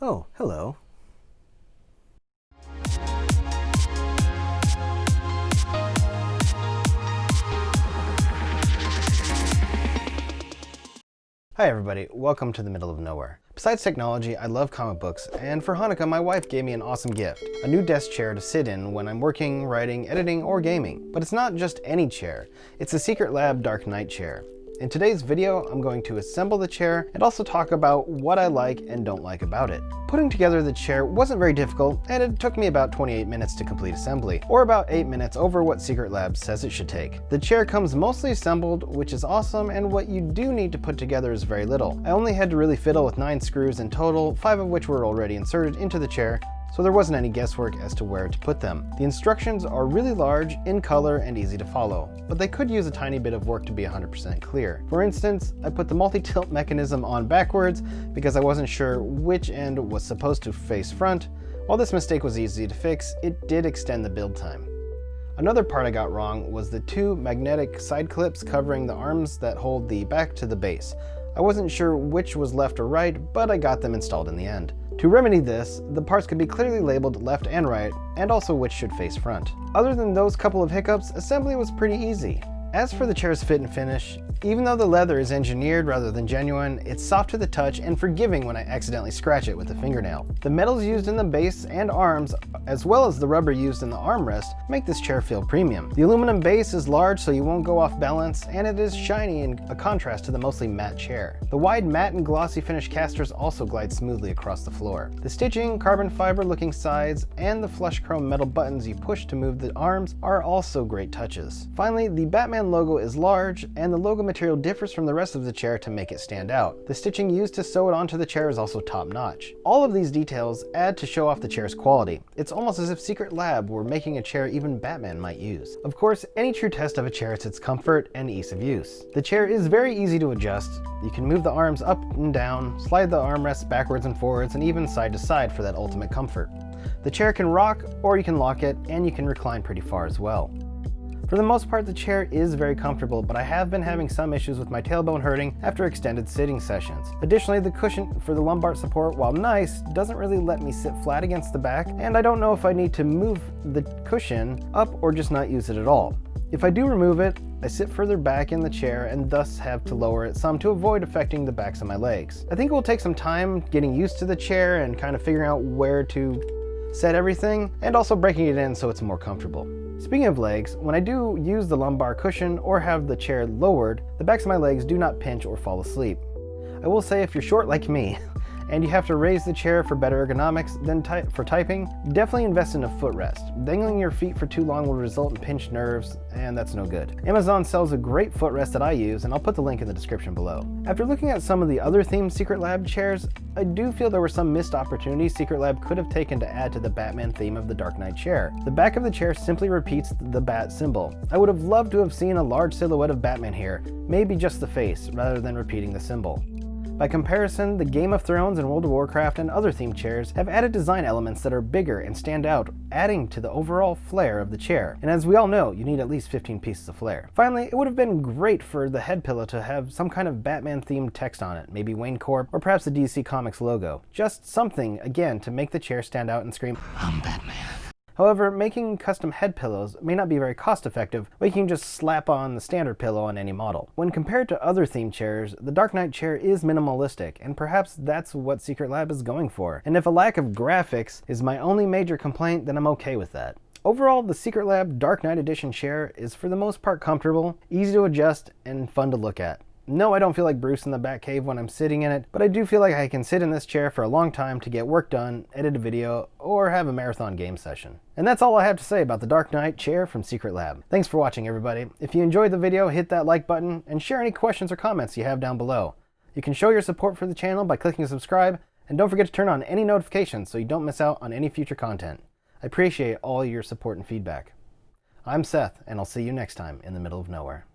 Oh, hello. Hi everybody, welcome to the middle of nowhere. Besides technology, I love comic books, and for Hanukkah my wife gave me an awesome gift, a new desk chair to sit in when I'm working, writing, editing, or gaming. But it's not just any chair, it's a Secretlab Dark Knight chair. In today's video, I'm going to assemble the chair and also talk about what I like and don't like about it. Putting together the chair wasn't very difficult, and it took me about 28 minutes to complete assembly, or about 8 minutes over what Secretlab says it should take. The chair comes mostly assembled, which is awesome, and what you do need to put together is very little. I only had to really fiddle with 9 screws in total, 5 of which were already inserted into the chair, so there wasn't any guesswork as to where to put them. The instructions are really large, in color, and easy to follow, but they could use a tiny bit of work to be 100% clear. For instance, I put the multi-tilt mechanism on backwards because I wasn't sure which end was supposed to face front. While this mistake was easy to fix, it did extend the build time. Another part I got wrong was the 2 magnetic side clips covering the arms that hold the back to the base. I wasn't sure which was left or right, but I got them installed in the end. To remedy this, the parts could be clearly labeled left and right, and also which should face front. Other than those couple of hiccups, assembly was pretty easy. As for the chair's fit and finish, even though the leather is engineered rather than genuine, it's soft to the touch and forgiving when I accidentally scratch it with a fingernail. The metals used in the base and arms, as well as the rubber used in the armrest, make this chair feel premium. The aluminum base is large so you won't go off balance, and it is shiny in a contrast to the mostly matte chair. The wide matte and glossy finish casters also glide smoothly across the floor. The stitching, carbon fiber looking sides, and the flush chrome metal buttons you push to move the arms are also great touches. Finally, the Batman logo is large, and the logo material differs from the rest of the chair to make it stand out. The stitching used to sew it onto the chair is also top notch. All of these details add to show off the chair's quality. It's almost as if Secretlab were making a chair even Batman might use. Of course, any true test of a chair is its comfort and ease of use. The chair is very easy to adjust. You can move the arms up and down, slide the armrests backwards and forwards, and even side to side for that ultimate comfort. The chair can rock, or you can lock it, and you can recline pretty far as well. For the most part, the chair is very comfortable, but I have been having some issues with my tailbone hurting after extended sitting sessions. Additionally, the cushion for the lumbar support, while nice, doesn't really let me sit flat against the back, and I don't know if I need to move the cushion up or just not use it at all. If I do remove it, I sit further back in the chair and thus have to lower it some to avoid affecting the backs of my legs. I think it will take some time getting used to the chair and kind of figuring out where to set everything, and also breaking it in so it's more comfortable. Speaking of legs, when I do use the lumbar cushion or have the chair lowered, the backs of my legs do not pinch or fall asleep. I will say if you're short like me, and you have to raise the chair for better ergonomics than for typing, definitely invest in a footrest. Dangling your feet for too long will result in pinched nerves, and that's no good. Amazon sells a great footrest that I use, and I'll put the link in the description below. After looking at some of the other themed Secretlab chairs, I do feel there were some missed opportunities Secretlab could have taken to add to the Batman theme of the Dark Knight chair. The back of the chair simply repeats the bat symbol. I would have loved to have seen a large silhouette of Batman here, maybe just the face, rather than repeating the symbol. By comparison, the Game of Thrones and World of Warcraft and other themed chairs have added design elements that are bigger and stand out, adding to the overall flair of the chair. And as we all know, you need at least 15 pieces of flair. Finally, it would have been great for the head pillow to have some kind of Batman themed text on it, maybe Wayne Corp or perhaps the DC Comics logo. Just something, again, to make the chair stand out and scream, "I'm Batman." However, making custom head pillows may not be very cost effective, but you can just slap on the standard pillow on any model. When compared to other themed chairs, the Dark Knight chair is minimalistic, and perhaps that's what Secretlab is going for. And if a lack of graphics is my only major complaint, then I'm okay with that. Overall, the Secretlab Dark Knight Edition chair is for the most part comfortable, easy to adjust, and fun to look at. No, I don't feel like Bruce in the Batcave when I'm sitting in it, but I do feel like I can sit in this chair for a long time to get work done, edit a video, or have a marathon game session. And that's all I have to say about the Dark Knight chair from Secretlab. Thanks for watching, everybody. If you enjoyed the video, hit that like button and share any questions or comments you have down below. You can show your support for the channel by clicking subscribe, and don't forget to turn on any notifications so you don't miss out on any future content. I appreciate all your support and feedback. I'm Seth, and I'll see you next time in the middle of nowhere.